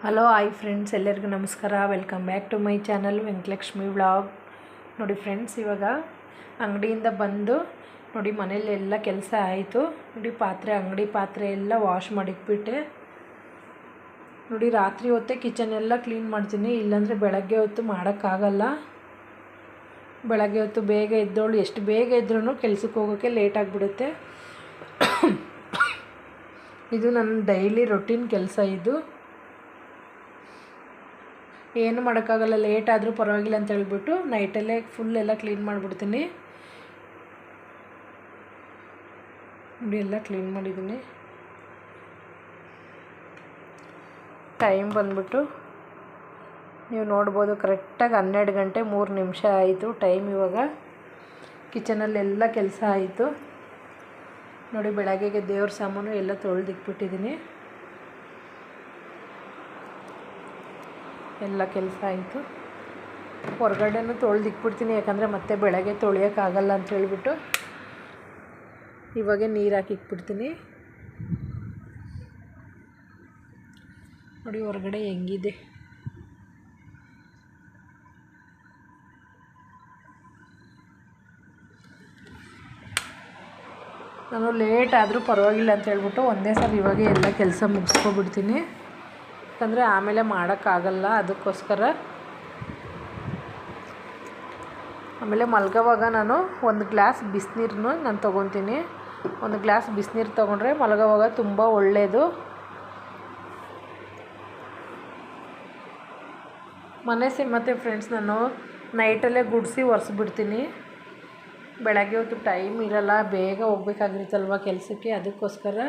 Hello hi friends, ಎಲ್ಲರಿಗೂ ನಮಸ್ಕಾರ. Welcome back to my channel Venkatalakshmi vlog. ನೋಡಿ ಫ್ರೆಂಡ್ಸ್, ಇವಾಗ ಅಂಗಡಿಯಿಂದ ಬಂದು ನೋಡಿ ಮನೇಲಿ ಎಲ್ಲ ಕೆಲಸ ಆಯಿತು. ನೋಡಿ ಅಂಗಡಿ ಪಾತ್ರೆ ಎಲ್ಲ ವಾಶ್ ಮಾಡಿಟ್ಬಿಟ್ಟೆ. ನೋಡಿ ರಾತ್ರಿ ಹೊತ್ತೇ ಕಿಚನ್ ಎಲ್ಲ ಕ್ಲೀನ್ ಮಾಡ್ತೀನಿ, ಇಲ್ಲಾಂದರೆ ಬೆಳಗ್ಗೆ ಹೊತ್ತು ಮಾಡೋಕ್ಕಾಗಲ್ಲ. ಬೆಳಗ್ಗೆ ಹೊತ್ತು ಬೇಗ ಎದ್ದೋಳು ಎಷ್ಟು ಬೇಗ ಇದ್ರೂ ಕೆಲ್ಸಕ್ಕೆ ಹೋಗೋಕ್ಕೆ ಲೇಟ್ ಆಗಿಬಿಡುತ್ತೆ. ಇದು ನನ್ನ ಡೈಲಿ ರೊಟೀನ್ ಕೆಲಸ. ಇದು ಏನು ಮಾಡೋಕ್ಕಾಗಲ್ಲ, ಲೇಟ್ ಆದರೂ ಪರವಾಗಿಲ್ಲ ಅಂತ ಹೇಳ್ಬಿಟ್ಟು ನೈಟಲ್ಲೇ ಫುಲ್ ಎಲ್ಲ ಕ್ಲೀನ್ ಮಾಡಿಬಿಡ್ತೀನಿ. ನೋಡಿ ಎಲ್ಲ ಕ್ಲೀನ್ ಮಾಡಿದ್ದೀನಿ. ಟೈಮ್ ಬಂದ್ಬಿಟ್ಟು ನೀವು ನೋಡ್ಬೋದು, ಕರೆಕ್ಟಾಗಿ 12 ಗಂಟೆ 3 ನಿಮಿಷ ಆಯಿತು ಟೈಮ್. ಇವಾಗ ಕಿಚನಲ್ಲೆಲ್ಲ ಕೆಲಸ ಆಯಿತು. ನೋಡಿ ಬೆಳಗ್ಗೆಗೆ ದೇವ್ರ ಸಾಮಾನು ಎಲ್ಲ ತೊಳೆದಿಕ್ಬಿಟ್ಟಿದ್ದೀನಿ. ಎಲ್ಲ ಕೆಲಸ ಆಯಿತು. ಹೊರಗಡೆನೂ ತೊಳೆದಿಕ್ಬಿಡ್ತೀನಿ, ಯಾಕಂದರೆ ಮತ್ತೆ ಬೆಳಗ್ಗೆ ತೊಳೆಯೋಕ್ಕಾಗಲ್ಲ ಅಂತ ಹೇಳಿಬಿಟ್ಟು ಇವಾಗೆ ನೀರು ಹಾಕಿಕ್ಬಿಡ್ತೀನಿ. ನೋಡಿ ಹೊರಗಡೆ ಹೆಂಗಿದೆ. ನಾನು ಲೇಟ್ ಆದರೂ ಪರವಾಗಿಲ್ಲ ಅಂತ ಹೇಳ್ಬಿಟ್ಟು ಒಂದೇ ಸಲ ಇವಾಗೆ ಎಲ್ಲ ಕೆಲಸ ಮುಗಿಸ್ಕೊಬಿಡ್ತೀನಿ, ಯಾಕಂದರೆ ಆಮೇಲೆ ಮಾಡೋಕ್ಕಾಗಲ್ಲ. ಅದಕ್ಕೋಸ್ಕರ ಆಮೇಲೆ ಮಲ್ಗೋವಾಗ ನಾನು ಒಂದು ಗ್ಲಾಸ್ ಬಿಸಿನೀರನ್ನು ನಾನು ತೊಗೊತೀನಿ. ಒಂದು ಗ್ಲಾಸ್ ಬಿಸಿನೀರು ತೊಗೊಂಡ್ರೆ ಮಲ್ಗೋವಾಗ ತುಂಬ ಒಳ್ಳೆಯದು. ಮತ್ತು ಫ್ರೆಂಡ್ಸ್, ನಾನು ನೈಟಲ್ಲೇ ಗುಡಿಸಿ ಒರೆಸ್ಬಿಡ್ತೀನಿ. ಬೆಳಗ್ಗೆ ಹೊತ್ತು ಟೈಮ್ ಇರಲ್ಲ, ಬೇಗ ಹೋಗ್ಬೇಕಾಗಿರುತ್ತಲ್ವ ಕೆಲಸಕ್ಕೆ, ಅದಕ್ಕೋಸ್ಕರ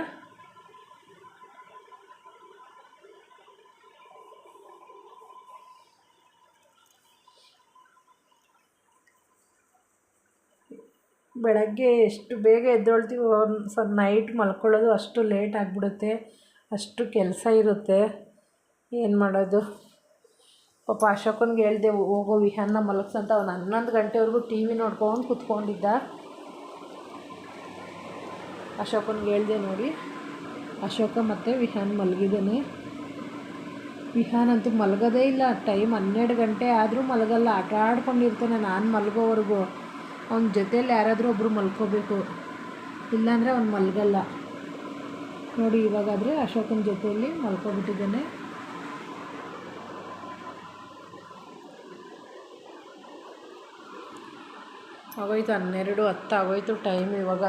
ಬೆಳಗ್ಗೆ ಎಷ್ಟು ಬೇಗ ಎದ್ದೇಳ್ತೀವಿ, ಸ್ವಲ್ಪ ನೈಟ್ ಮಲ್ಕೊಳ್ಳೋದು ಅಷ್ಟು ಲೇಟ್ ಆಗಿಬಿಡುತ್ತೆ. ಅಷ್ಟು ಕೆಲಸ ಇರುತ್ತೆ, ಏನು ಮಾಡೋದು. ಪಾಪ ಅಶೋಕನಿಗೆ ಹೇಳಿದೆ, ಹೋಗೋ ವಿಹಾನ್ನ ಮಲಗ್ಸಂತ. ಅವನು 11 ಗಂಟೆವರೆಗೂ ಟಿ ವಿ ನೋಡ್ಕೊಂಡು ಕೂತ್ಕೊಂಡಿದ್ದ. ಅಶೋಕನಿಗೆ ಹೇಳಿದೆ ನೋಡಿ, ಅಶೋಕ ಮತ್ತು ವಿಹಾನ್ ಮಲಗಿದ್ದಾನೆ. ವಿಹಾನ್ ಅಂತೂ ಮಲಗೋದೇ ಇಲ್ಲ. ಟೈಮ್ 12 ಗಂಟೆ ಆದರೂ ಮಲಗಲ್ಲ, ಆಟ ಆಡ್ಕೊಂಡಿರ್ತಾನೆ ನಾನು ಮಲಗೋವರೆಗೂ. ಅವನ ಜೊತೇಲಿ ಯಾರಾದರೂ ಒಬ್ಬರು ಮಲ್ಕೋಬೇಕು, ಇಲ್ಲಾಂದರೆ ಅವ್ನು ಮಲಗಲ್ಲ. ನೋಡಿ ಇವಾಗಾದರೆ ಅಶೋಕನ ಜೊತೆಯಲ್ಲಿ ಮಲ್ಕೊಬಿಟ್ಟಿದ್ದಾನೆ. ಆಗೋಯ್ತು 12:10 ಆಗೋಯ್ತು ಟೈಮ್ ಇವಾಗ.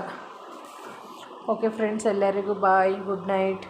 ಓಕೆ ಫ್ರೆಂಡ್ಸ್, ಎಲ್ಲರಿಗೂ ಬಾಯ್, ಗುಡ್ ನೈಟ್.